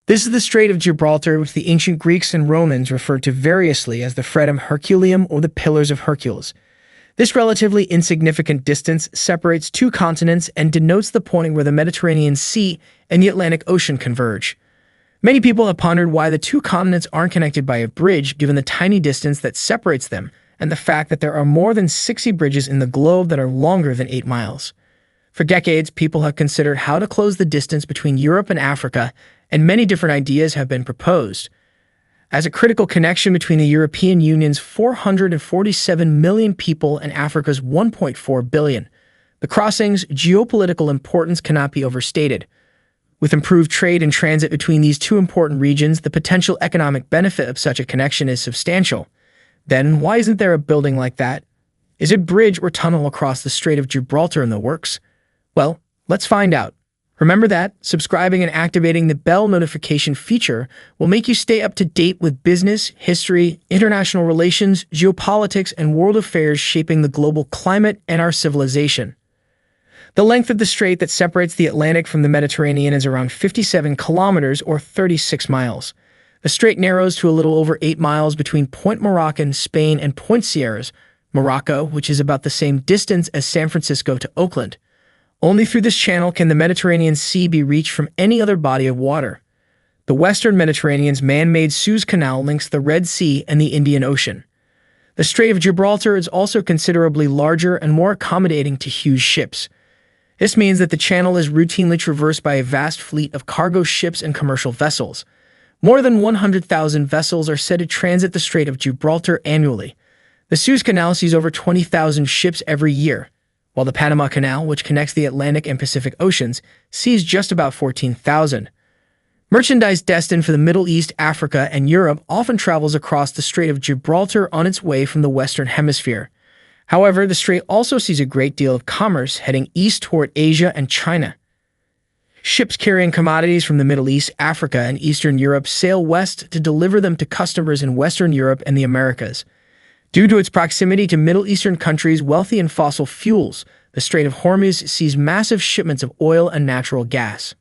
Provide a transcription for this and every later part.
This is the Strait of Gibraltar, which the ancient Greeks and Romans referred to variously as the Fretum Herculeum or the Pillars of Hercules. This relatively insignificant distance separates two continents and denotes the point where the Mediterranean Sea and the Atlantic Ocean converge. Many people have pondered why the two continents aren't connected by a bridge given the tiny distance that separates them and the fact that there are more than 60 bridges in the globe that are longer than 8 miles. For decades, people have considered how to close the distance between Europe and Africa, and many different ideas have been proposed. As a critical connection between the European Union's 447 million people and Africa's 1.4 billion, the crossing's geopolitical importance cannot be overstated. With improved trade and transit between these two important regions, the potential economic benefit of such a connection is substantial. Then, why isn't there a building like that? Is a bridge or tunnel across the Strait of Gibraltar in the works? Well, let's find out. Remember that subscribing and activating the bell notification feature will make you stay up to date with business, history, international relations, geopolitics, and world affairs shaping the global climate and our civilization. The length of the strait that separates the Atlantic from the Mediterranean is around 57 kilometers or 36 miles. The strait narrows to a little over 8 miles between Point Moroccan, Spain, and Point Sierras, Morocco, which is about the same distance as San Francisco to Oakland. Only through this channel can the Mediterranean Sea be reached from any other body of water. The Western Mediterranean's man-made Suez Canal links the Red Sea and the Indian Ocean. The Strait of Gibraltar is also considerably larger and more accommodating to huge ships. This means that the channel is routinely traversed by a vast fleet of cargo ships and commercial vessels. More than 100,000 vessels are said to transit the Strait of Gibraltar annually. The Suez Canal sees over 20,000 ships every year, while the Panama Canal, which connects the Atlantic and Pacific Oceans, sees just about 14,000. Merchandise destined for the Middle East, Africa, and Europe often travels across the Strait of Gibraltar on its way from the Western Hemisphere. However, the strait also sees a great deal of commerce heading east toward Asia and China. Ships carrying commodities from the Middle East, Africa, and Eastern Europe sail west to deliver them to customers in Western Europe and the Americas. Due to its proximity to Middle Eastern countries wealthy in fossil fuels, the Strait of Hormuz sees massive shipments of oil and natural gas.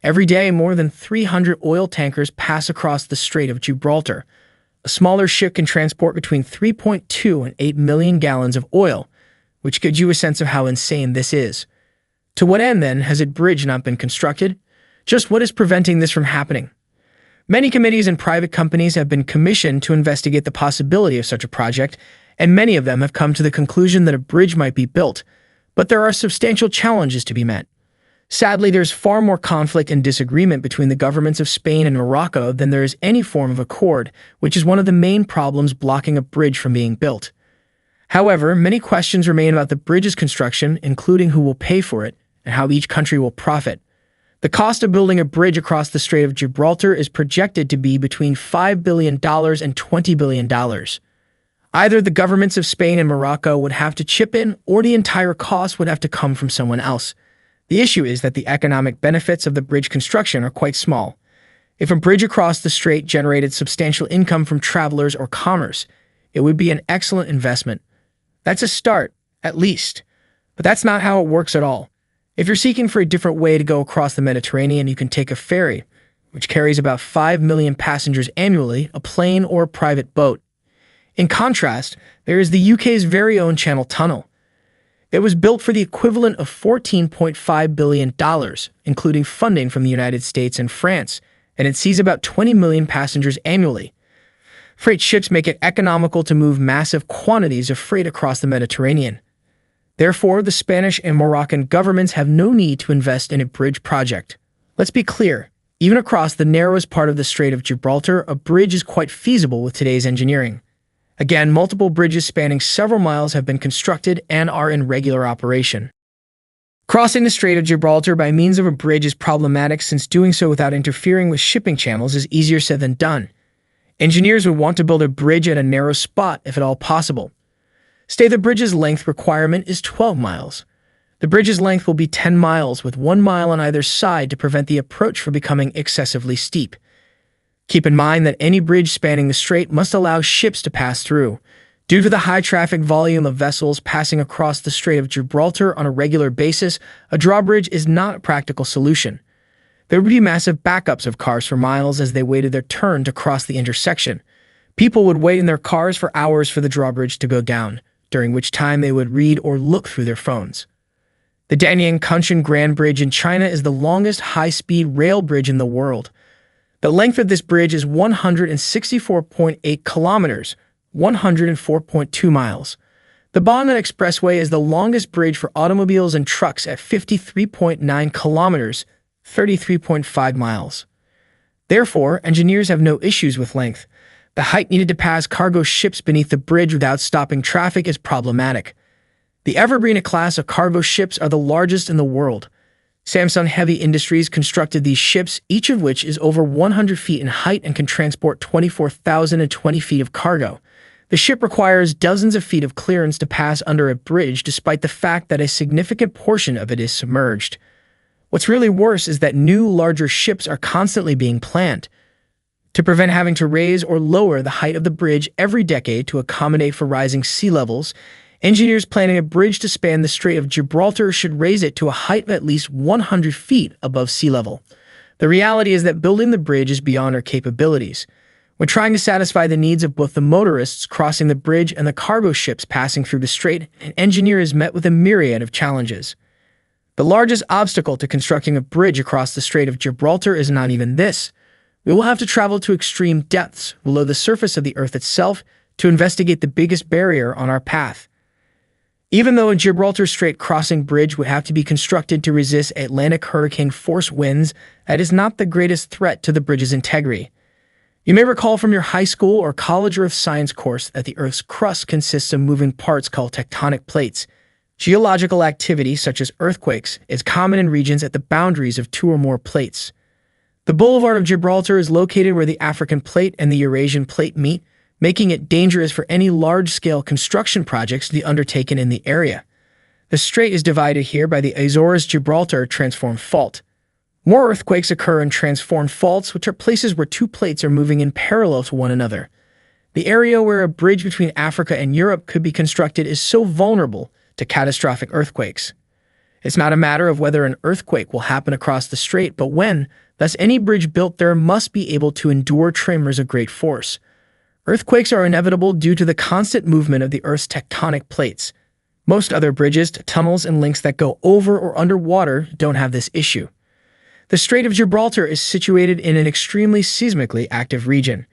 Every day, more than 300 oil tankers pass across the Strait of Gibraltar. A smaller ship can transport between 3.2 and 8 million gallons of oil, which gives you a sense of how insane this is. To what end, then, has a bridge not been constructed? Just what is preventing this from happening? Many committees and private companies have been commissioned to investigate the possibility of such a project, and many of them have come to the conclusion that a bridge might be built, but there are substantial challenges to be met. Sadly, there's far more conflict and disagreement between the governments of Spain and Morocco than there is any form of accord, which is one of the main problems blocking a bridge from being built. However, many questions remain about the bridge's construction, including who will pay for it and how each country will profit. The cost of building a bridge across the Strait of Gibraltar is projected to be between $5 billion and $20 billion. Either the governments of Spain and Morocco would have to chip in, or the entire cost would have to come from someone else. The issue is that the economic benefits of the bridge construction are quite small. If a bridge across the strait generated substantial income from travelers or commerce, it would be an excellent investment. That's a start, at least. But that's not how it works at all. If you're seeking for a different way to go across the Mediterranean, you can take a ferry, which carries about 5 million passengers annually, a plane, or a private boat. In contrast, there is the UK's very own Channel Tunnel. It was built for the equivalent of $14.5 billion, including funding from the United States and France, and it sees about 20 million passengers annually. Freight ships make it economical to move massive quantities of freight across the Mediterranean. Therefore, the Spanish and Moroccan governments have no need to invest in a bridge project. Let's be clear, even across the narrowest part of the Strait of Gibraltar, a bridge is quite feasible with today's engineering. Again, multiple bridges spanning several miles have been constructed and are in regular operation. Crossing the Strait of Gibraltar by means of a bridge is problematic since doing so without interfering with shipping channels is easier said than done. Engineers would want to build a bridge at a narrow spot if at all possible. The bridge's length requirement is 12 miles. The bridge's length will be 10 miles with 1 mile on either side to prevent the approach from becoming excessively steep. Keep in mind that any bridge spanning the strait must allow ships to pass through. Due to the high traffic volume of vessels passing across the Strait of Gibraltar on a regular basis, a drawbridge is not a practical solution. There would be massive backups of cars for miles as they waited their turn to cross the intersection. People would wait in their cars for hours for the drawbridge to go down, during which time they would read or look through their phones. The Danyang Kunshan Grand Bridge in China is the longest high-speed rail bridge in the world. The length of this bridge is 164.8 kilometers, 104.2 miles. The Botany Expressway is the longest bridge for automobiles and trucks at 53.9 kilometers, 33.5 miles. Therefore, engineers have no issues with length. The height needed to pass cargo ships beneath the bridge without stopping traffic is problematic. The Evergreen class of cargo ships are the largest in the world. Samsung Heavy Industries constructed these ships, each of which is over 100 feet in height and can transport 24,020 feet of cargo. The ship requires dozens of feet of clearance to pass under a bridge despite the fact that a significant portion of it is submerged. What's really worse is that new, larger ships are constantly being planned. To prevent having to raise or lower the height of the bridge every decade to accommodate for rising sea levels, engineers planning a bridge to span the Strait of Gibraltar should raise it to a height of at least 100 feet above sea level. The reality is that building the bridge is beyond our capabilities. When trying to satisfy the needs of both the motorists crossing the bridge and the cargo ships passing through the strait, an engineer is met with a myriad of challenges. The largest obstacle to constructing a bridge across the Strait of Gibraltar is not even this. We will have to travel to extreme depths below the surface of the Earth itself to investigate the biggest barrier on our path. Even though a Gibraltar Strait crossing bridge would have to be constructed to resist Atlantic hurricane force winds, that is not the greatest threat to the bridge's integrity. You may recall from your high school or college Earth science course that the Earth's crust consists of moving parts called tectonic plates. Geological activity, such as earthquakes, is common in regions at the boundaries of two or more plates. The Boulevard of Gibraltar is located where the African plate and the Eurasian plate meet, making it dangerous for any large-scale construction projects to be undertaken in the area. The strait is divided here by the Azores-Gibraltar Transform Fault. More earthquakes occur in transformed faults, which are places where two plates are moving in parallel to one another. The area where a bridge between Africa and Europe could be constructed is so vulnerable to catastrophic earthquakes. It's not a matter of whether an earthquake will happen across the strait, but when. Thus, any bridge built there must be able to endure tremors of great force. Earthquakes are inevitable due to the constant movement of the Earth's tectonic plates. Most other bridges, tunnels, and links that go over or under water don't have this issue. The Strait of Gibraltar is situated in an extremely seismically active region.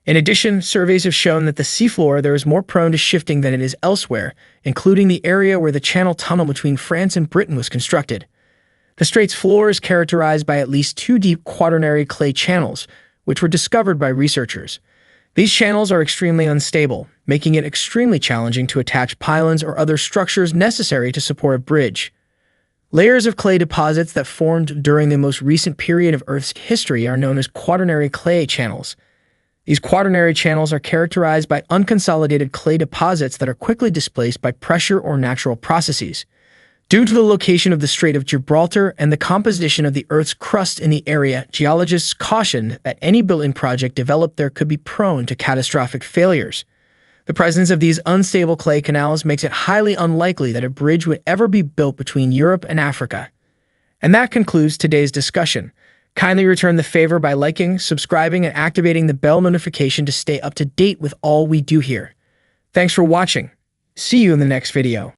In addition, surveys have shown that the seafloor there is more prone to shifting than it is elsewhere, including the area where the Channel Tunnel between France and Britain was constructed. The strait's floor is characterized by at least two deep quaternary clay channels, which were discovered by researchers. These channels are extremely unstable, making it extremely challenging to attach pylons or other structures necessary to support a bridge. Layers of clay deposits that formed during the most recent period of Earth's history are known as quaternary clay channels. These quaternary channels are characterized by unconsolidated clay deposits that are quickly displaced by pressure or natural processes. Due to the location of the Strait of Gibraltar and the composition of the Earth's crust in the area, geologists caution that any built-in project developed there could be prone to catastrophic failures. The presence of these unstable clay canals makes it highly unlikely that a bridge would ever be built between Europe and Africa. And that concludes today's discussion. Kindly return the favor by liking, subscribing, and activating the bell notification to stay up to date with all we do here. Thanks for watching. See you in the next video.